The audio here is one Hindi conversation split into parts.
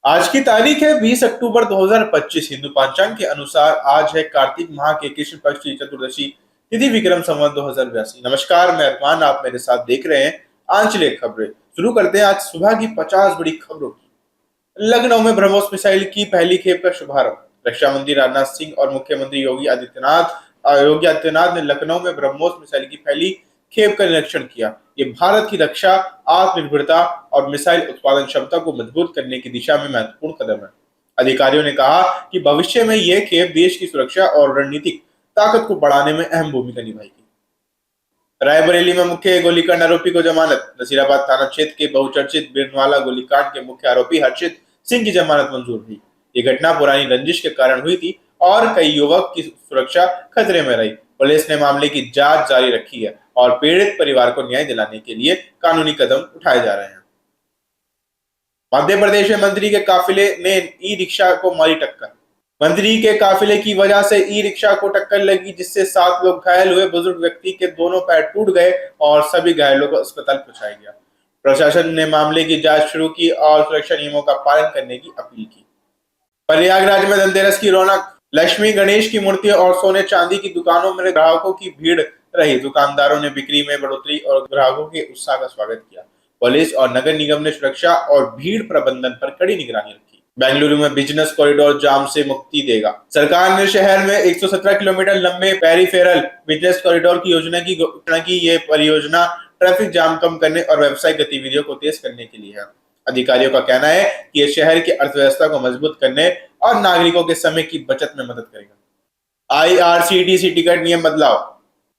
आज की तारीख है 20 अक्टूबर 2025। हिंदू पंचांग के अनुसार आज है कार्तिक माह के कृष्ण पक्ष की चतुर्दशी तिथि विक्रम संवत 2082। नमस्कार, मैं अरमान, आप मेरे साथ देख रहे हैं आंचलिक खबरें। शुरू करते हैं आज सुबह की 50 बड़ी खबरों की। लखनऊ में ब्रह्मोस मिसाइल की पहली खेप का शुभारंभ। रक्षा मंत्री राजनाथ सिंह और मुख्यमंत्री योगी आदित्यनाथ ने लखनऊ में ब्रह्मोस मिसाइल की पहली खेप का निरीक्षण किया। ये भारत की रक्षा, आत्मनिर्भरता और मिसाइल उत्पादन क्षमता को मजबूत करने की दिशा में महत्वपूर्ण कदम है। अधिकारियों ने कहा कि भविष्य में यह खेप देश की सुरक्षा और रणनीतिक ताकत को बढ़ाने में अहम भूमिका निभाएगी। रायबरेली में मुख्य गोलीकांड आरोपी को जमानत। नसीराबाद थाना क्षेत्र के बहुचर्चित बिरनवाला गोलीकांड के मुख्य आरोपी हर्षित सिंह की जमानत मंजूर हुई। ये घटना पुरानी रंजिश के कारण हुई थी और कई युवक की सुरक्षा खतरे में रही। पुलिस ने मामले की जांच जारी रखी है और पीड़ित परिवार को न्याय दिलाने के लिए कानूनी कदम उठाए जा रहे हैं। मध्य प्रदेश में मंत्री के काफिले ने ई रिक्शा को मारी टक्कर। मंत्री के काफिले की वजह से ई रिक्शा को टक्कर लगी, जिससे 7 लोग घायल हुए। बुजुर्ग व्यक्ति के दोनों पैर टूट गए और सभी घायलों को अस्पताल पहुंचाया गया। प्रशासन ने मामले की जांच शुरू की और सुरक्षा नियमों का पालन करने की अपील की। प्रयागराज में धनतेरस की रौनक। लक्ष्मी गणेश की मूर्तियों और सोने चांदी की दुकानों में ग्राहकों की भीड़ रही। दुकानदारों ने बिक्री में बढ़ोतरी और ग्राहकों के उत्साह का स्वागत किया। पुलिस और नगर निगम ने सुरक्षा और भीड़ प्रबंधन पर कड़ी निगरानी रखी। बेंगलुरु में बिजनेस कॉरिडोर जाम से मुक्ति देगा। सरकार ने शहर में 117 किलोमीटर लंबे पेरिफेरल बिजनेस कॉरिडोर की योजना की घोषणा की। ये परियोजना ट्रैफिक जाम कम करने और व्यावसायिक गतिविधियों को तेज करने के लिए है। अधिकारियों का कहना है कि यह शहर की अर्थव्यवस्था को मजबूत करने और नागरिकों के समय की बचत में मदद करेगा। आईआरसीटीसी टिकट नियम बदलाव।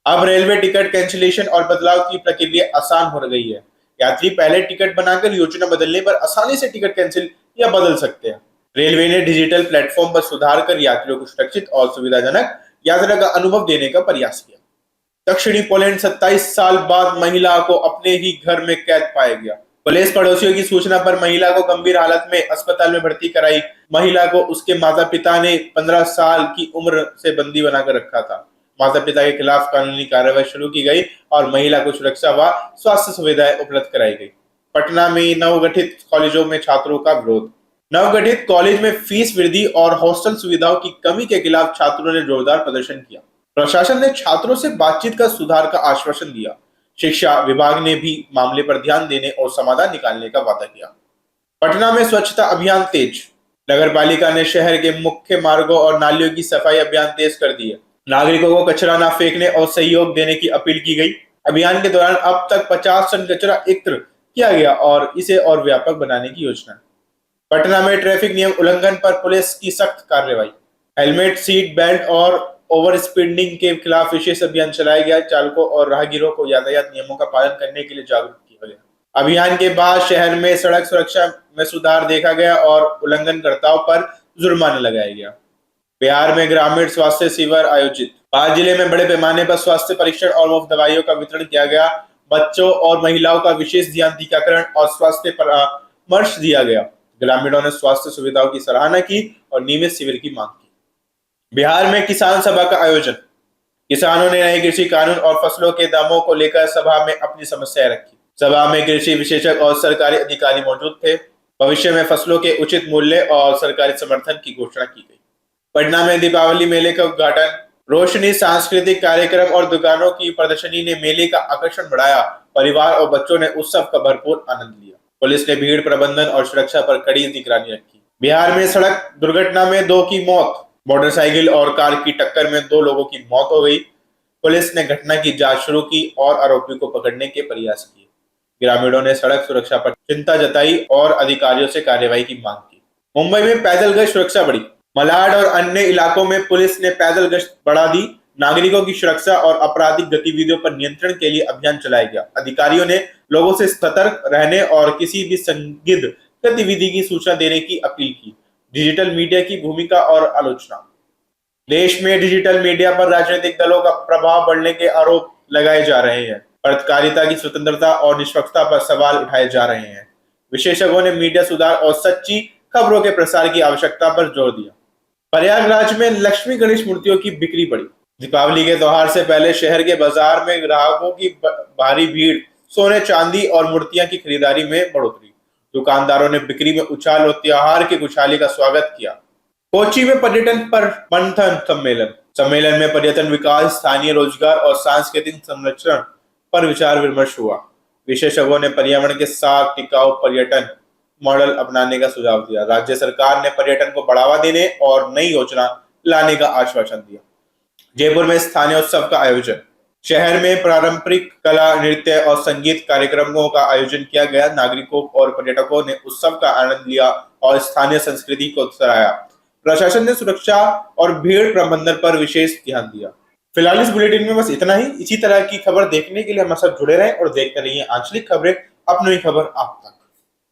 अब रेलवे टिकट कैंसिलेशन और बदलाव की प्रक्रिया आसान हो गई है। यात्री पहले टिकट बनाकर योजना बदलने पर आसानी से टिकट कैंसिल या बदल सकते हैं। रेलवे ने डिजिटल प्लेटफॉर्म पर सुधार कर यात्रियों को सुरक्षित और सुविधाजनक यात्रा का अनुभव देने का प्रयास किया। दक्षिणी पोलैंड 27 साल बाद महिला को अपने ही घर में कैद पाया गया। पुलिस पड़ोसियों की सूचना पर महिला को गंभीर हालत में अस्पताल में भर्ती कराई। महिला को उसके माता पिता ने 15 साल की उम्र से बंदी बनाकर रखा था। माता पिता के खिलाफ कानूनी कार्रवाई शुरू की गई और महिला को सुरक्षा व स्वास्थ्य सुविधाएं उपलब्ध कराई गई। पटना में नवगठित कॉलेजों में छात्रों का विरोध। नवगठित कॉलेज में फीस वृद्धि और हॉस्टल सुविधाओं की कमी के खिलाफ छात्रों ने जोरदार प्रदर्शन किया। प्रशासन ने छात्रों से बातचीत कर सुधार का आश्वासन दिया। शिक्षा विभाग ने भी मामले पर ध्यान देने और समाधान निकालने का वादा किया। पटना में स्वच्छता अभियान तेज। नगर पालिका ने शहर के मुख्य मार्गों और नालियों की सफाई अभियान तेज कर दिए। नागरिकों को कचरा न फेंकने और सहयोग देने की अपील की गई। अभियान के दौरान अब तक 50 टन कचरा एकत्र किया गया और इसे और व्यापक बनाने की योजना है। पटना में ट्रैफिक नियम उल्लंघन पर पुलिस की सख्त कार्रवाई। हेलमेट, सीट बेल्ट और ओवर स्पीडिंग के खिलाफ विशेष अभियान चलाया गया। चालकों और राहगीरों को यातायात नियमों का पालन करने के लिए जागरूक किया गया। अभियान के बाद शहर में सड़क सुरक्षा में सुधार देखा गया और उल्लंघनकर्ताओं पर जुर्माना लगाया गया। बिहार में ग्रामीण स्वास्थ्य शिविर आयोजित। 5 जिले में बड़े पैमाने पर स्वास्थ्य परीक्षण और मुफ्त दवाइयों का वितरण किया गया। बच्चों और महिलाओं का विशेष ध्यान, टीकाकरण और स्वास्थ्य परामर्श दिया गया। ग्रामीणों ने स्वास्थ्य सुविधाओं की सराहना की और नियमित शिविर की मांग की। बिहार में किसान सभा का आयोजन। किसानों ने नए कृषि कानून और फसलों के दामों को लेकर सभा में अपनी समस्याएं रखी। सभा में कृषि विशेषज्ञ और सरकारी अधिकारी मौजूद थे। भविष्य में फसलों के उचित मूल्य और सरकारी समर्थन की घोषणा की गई। पटना में दीपावली मेले का उद्घाटन। रोशनी, सांस्कृतिक कार्यक्रम और दुकानों की प्रदर्शनी ने मेले का आकर्षण बढ़ाया। परिवार और बच्चों ने उत्सव का भरपूर आनंद लिया। पुलिस ने भीड़ प्रबंधन और सुरक्षा पर कड़ी निगरानी रखी। बिहार में सड़क दुर्घटना में 2 की मौत। मोटरसाइकिल और कार की टक्कर में 2 लोगों की मौत हो गई। पुलिस ने घटना की जांच शुरू की और आरोपी को पकड़ने के प्रयास किए। ग्रामीणों ने सड़क सुरक्षा पर चिंता जताई और अधिकारियों से कार्रवाई की मांग की। मुंबई में पैदल गश्त सुरक्षा बढ़ी। मलाड और अन्य इलाकों में पुलिस ने पैदल गश्त बढ़ा दी। नागरिकों की सुरक्षा और आपराधिक गतिविधियों पर नियंत्रण के लिए अभियान चलाया गया। अधिकारियों ने लोगों से सतर्क रहने और किसी भी संदिग्ध गतिविधि की सूचना देने की अपील की। डिजिटल मीडिया की भूमिका और आलोचना। देश में डिजिटल मीडिया पर राजनीतिक दलों का प्रभाव बढ़ने के आरोप लगाए जा रहे हैं। पत्रकारिता की स्वतंत्रता और निष्पक्षता पर सवाल उठाए जा रहे हैं। विशेषज्ञों ने मीडिया सुधार और सच्ची खबरों के प्रसार की आवश्यकता पर जोर दिया। प्रयागराज में लक्ष्मी गणेश मूर्तियों की बिक्री बढ़ी। दीपावली के त्योहार से पहले शहर के बाजार में ग्राहकों की भारी भीड़ सोने, चांदी और मूर्तियां की खरीदारी में बढ़ोतरी। दुकानदारों ने बिक्री में उछाल और त्योहार की खुशहाली का स्वागत किया। कोच्चि में पर्यटन पर मंथन सम्मेलन में पर्यटन विकास, स्थानीय रोजगार और सांस्कृतिक संरक्षण पर विचार विमर्श हुआ। विशेषज्ञों ने पर्यावरण के साथ टिकाऊ पर्यटन मॉडल अपनाने का सुझाव दिया। राज्य सरकार ने पर्यटन को बढ़ावा देने और नई योजना लाने का आश्वासन दिया। जयपुर में स्थानीय उत्सव का आयोजन, शहर में पारंपरिक कला, नृत्य और संगीत कार्यक्रमों का आयोजन किया गया। नागरिकों और पर्यटकों ने उत्सव का आनंद लिया और स्थानीय संस्कृति को सराहा। प्रशासन ने सुरक्षा और भीड़ प्रबंधन पर विशेष ध्यान दिया। फिलहाल इस बुलेटिन में बस इतना ही। इसी तरह की खबर देखने के लिए हमारे साथ जुड़े रहें और देखते रहिए आंचलिक खबरें, अपनी खबर आप तक।